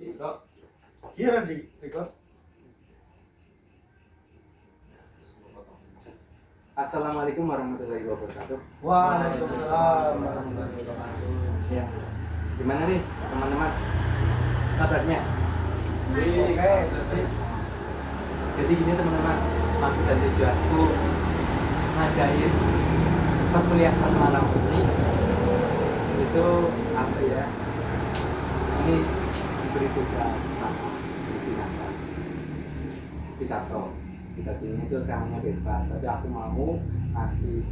Kok kira di kok. Assalamualaikum warahmatullahi wabarakatuh. Waalaikumsalam warahmatullahi wabarakatuh. Ya, gimana nih teman-teman kabarnya? Oke, sih. Jadi gini teman-teman, maksud dan tujuanku ngadain perkuliahan malam ini itu apa ya? Ini diberi tugas sama pimpinan kita ini itu temanya bebas, tapi aku mau ngasih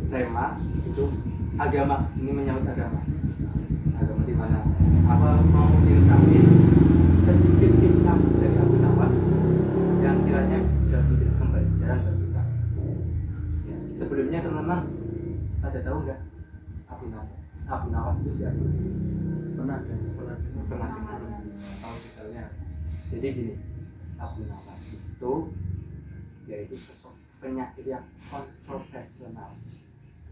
tema itu agama. Ini menyangkut agama di mana aku mau ceritain sedikit kisah dari Abu Nawas yang kiranya bisa menjadi pembelajaran bagi kita. Ya, sebelumnya teman-teman ada tahu nggak Abu Nawas itu siapa? Pernah tahu detailnya. Jadi gini, Abu Nawas itu yaitu sosok penyair yang kontroversial.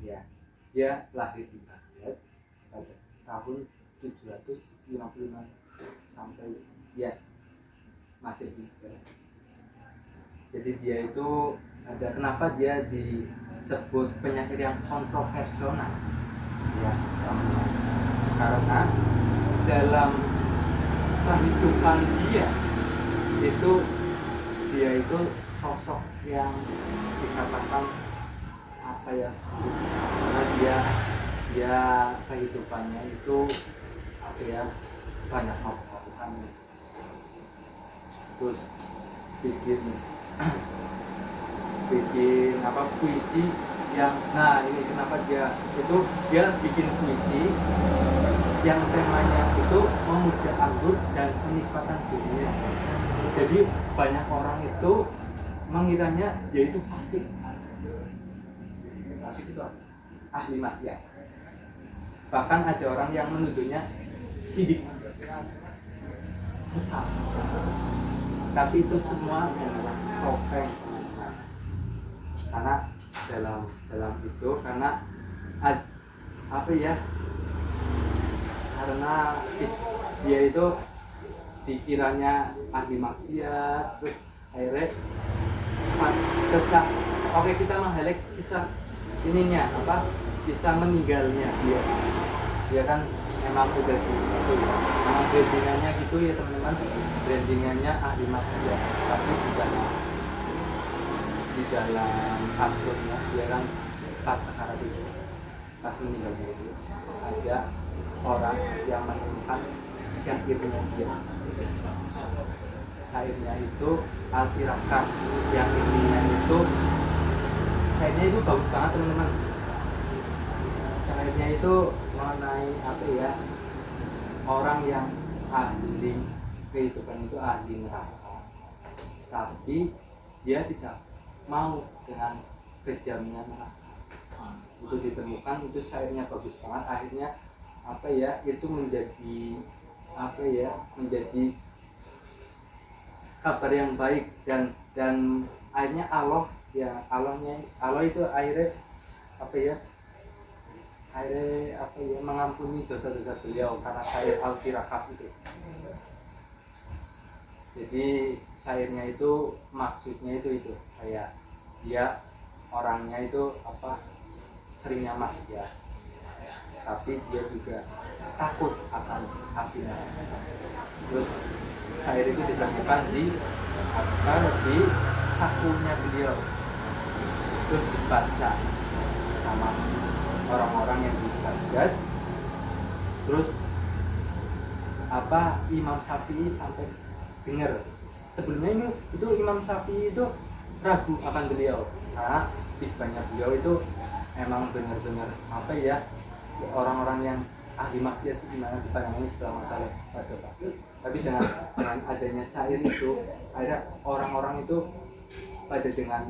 Ya, dia lahir di Baghdad pada tahun 755 sampai ya masih juga. Jadi dia itu ada kenapa dia disebut penyair yang kontroversial? Ya, karena dalam kehidupan dia itu sosok yang dikatakan apa ya, karena dia kehidupannya itu apa ya, banyak melakukan terus bikin apa puisi yang ini kenapa dia bikin puisi yang temanya itu memuja anggur dan kenikmatan dunia. Jadi banyak orang itu mengiranya dia itu fasik itu ahli maksiat. Bahkan ada orang yang menuduhnya sidik, sesat. Tapi itu semua adalah topeng, karena dalam itu karena karena dia itu dikiranya ahli maksiat, terus akhirnya pas kesah. Oke, kita menghighlight kisah ininya kisah meninggalnya dia kan memang udah gitu ya, memang brandingannya gitu ya teman-teman, brandingannya ahli maksiat, tapi di dalam kasusnya dia kan pas sekarang itu pas meninggalnya itu ada orang yang menemukan syairnya itu Al-Tirakah, yang intinya itu syairnya itu bagus banget teman-teman. Syairnya itu mengenai orang yang ahli kehidupan itu ahli neraka, tapi dia tidak mau dengan kejamnya neraka. Itu ditemukan, itu syairnya bagus banget. Akhirnya itu menjadi menjadi kabar yang baik dan akhirnya Allah itu akhirnya mengampuni dosa-dosa beliau karena syair Al-Tirakah itu. Jadi syairnya itu maksudnya itu kayak dia orangnya itu seringnya maksiat, tapi dia juga takut akan api neraka. Terus syair itu ditemukan di sakunya beliau, terus dibaca sama orang-orang yang di Baghdad. Terus Imam Syafi'i sampai dengar. Sebelumnya itu Imam Syafi'i itu ragu akan beliau karena stigmanya beliau itu emang benar-benar orang-orang yang ahli maksiat sih gimana pandangannya sebelah mata pada Pak. Tapi dengan adanya syair itu ada orang-orang itu pada dengan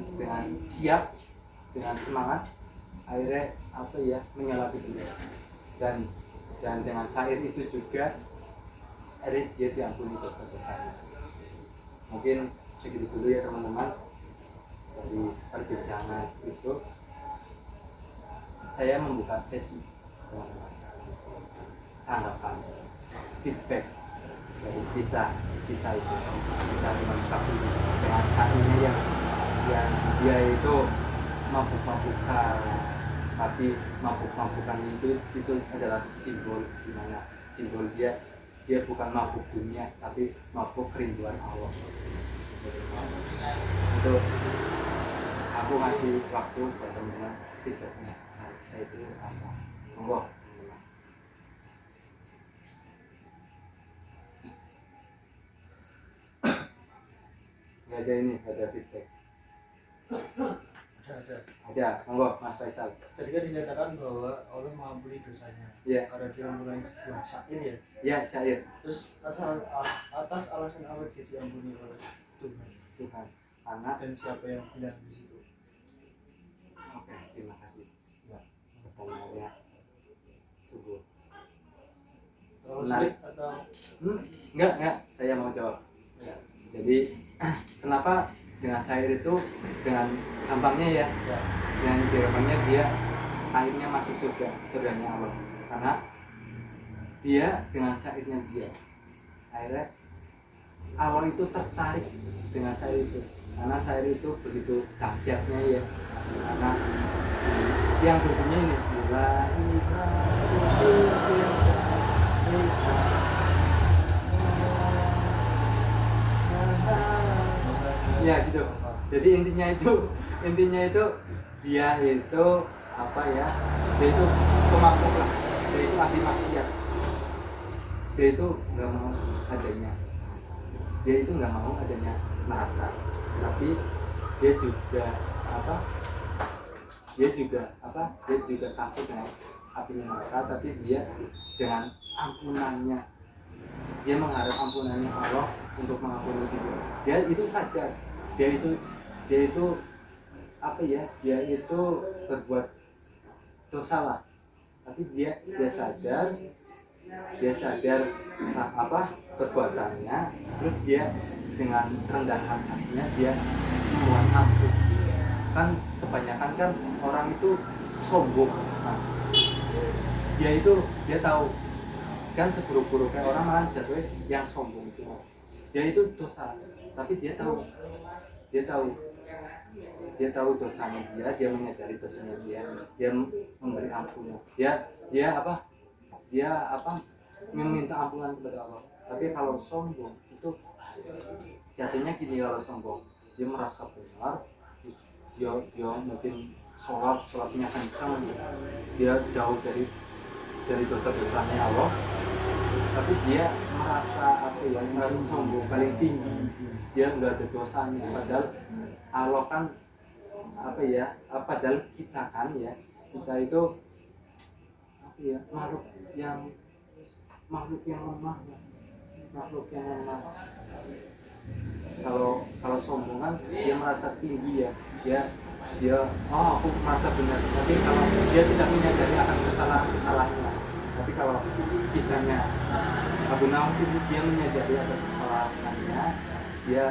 siap, dengan semangat akhirnya menyelami beliau, dan dengan syair itu juga akhirnya dia diampuni dosa-dosanya. Mungkin segitu dulu ya teman-teman dari perbincangan itu. Saya membuka sesi tanggapan, feedback dari kisah itu kisah dengan sapi dengan sapinya yang dia itu mabuk-mabukan, tapi mabuk-mabukan itu adalah simbol dimana simbol dia bukan mabuk dunia tapi mabuk kerinduan Allah. Itu aku ngasih waktu buat teman-teman feedbacknya. Saya itu apa? Monggo. Nggak ada ini, nggak ada feedback. Ada, monggo Mas Faisal. Tadi kan dinyatakan bahwa Allah mengampuni dosanya. Iya. Karena dia mengulangi sebuah syair ya. Ya, syair. Terus atas alasan apa dia diampuni oleh Tuhan. Karena dan siapa yang bilang di situ? oke, terima kasih. Ya. Pertanyaannya sungguh Terlalu menarik. sulit atau Enggak, saya mau jawab. ya? Jadi kenapa dengan syair itu dengan gampangnya ya, Ya. dengan gampangnya dia akhirnya masuk surganya Allah, karena dia dengan syairnya dia akhirnya Allah itu tertarik dengan syair itu, karena syair itu begitu dahsyatnya ya, karena yang berbunyi ini ya gitu. Jadi intinya itu dia itu apa ya, dia itu pemabuk lah, dia itu ahli maksiat, dia itu nggak mau adanya neraka, tapi dia juga takut dengan api neraka, tapi dia dengan ampunannya, dia mengharap ampunannya Allah untuk mengampuni dia itu sadar dia itu apa ya, dia itu berbuat dosa lah, tapi dia sadar perbuatannya, terus dia dengan kerendahan hatinya dia mohon ampun. Kan kebanyakan kan orang itu sombong, nah, dia tahu kan seburuk-buruknya orang malah jatuhnya yang sombong itu, dia itu dosa, tapi dia tahu dosanya dia menyadari dosanya dia memberi ampunan, dia meminta ampunan kepada Allah. Tapi kalau sombong itu jatuhnya gini, kalau sombong dia merasa benar, dia mungkin sholatnya kencang, dia jauh dari dosa-dosanya Allah, tapi dia merasa sombong paling tinggi, dia nggak ada dosanya, padahal Allah kan padahal kita itu makhluk yang lemah. Kalau sombong kan dia merasa tinggi ya, dia aku merasa benar, tapi kalau dia tidak menyadari akan kesalahannya. Tapi kalau kisahnya Abu Nawas itu dia menyadari atas kesalahannya, dia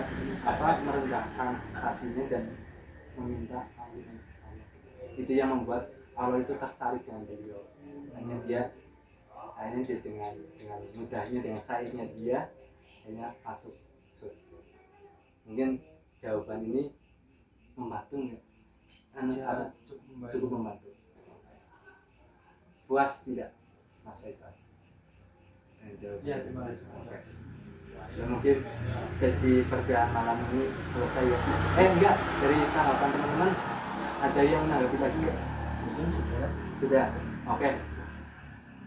merendahkan hatinya dan meminta ampunan Allah. Itu yang membuat Allah itu tertarik dengan beliau. Akhirnya dia dengan mudahnya, dengan syairnya dia hanya masuk surga. Mungkin jawaban ini membantu nggak? Cukup membantu. Puas tidak, Mas Faisal? Ya, terima kasih. Ya, mungkin sesi perkuliahan malam ini selesai ya. Enggak, dari tanggapan teman-teman ada yang menanggapi lagi nggak? Sudah. Oke.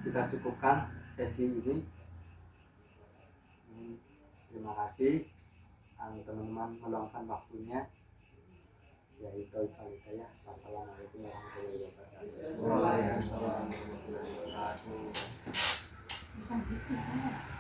Kita cukupkan sesi ini. Terima kasih teman-teman meluangkan waktunya. Ya, itu ya.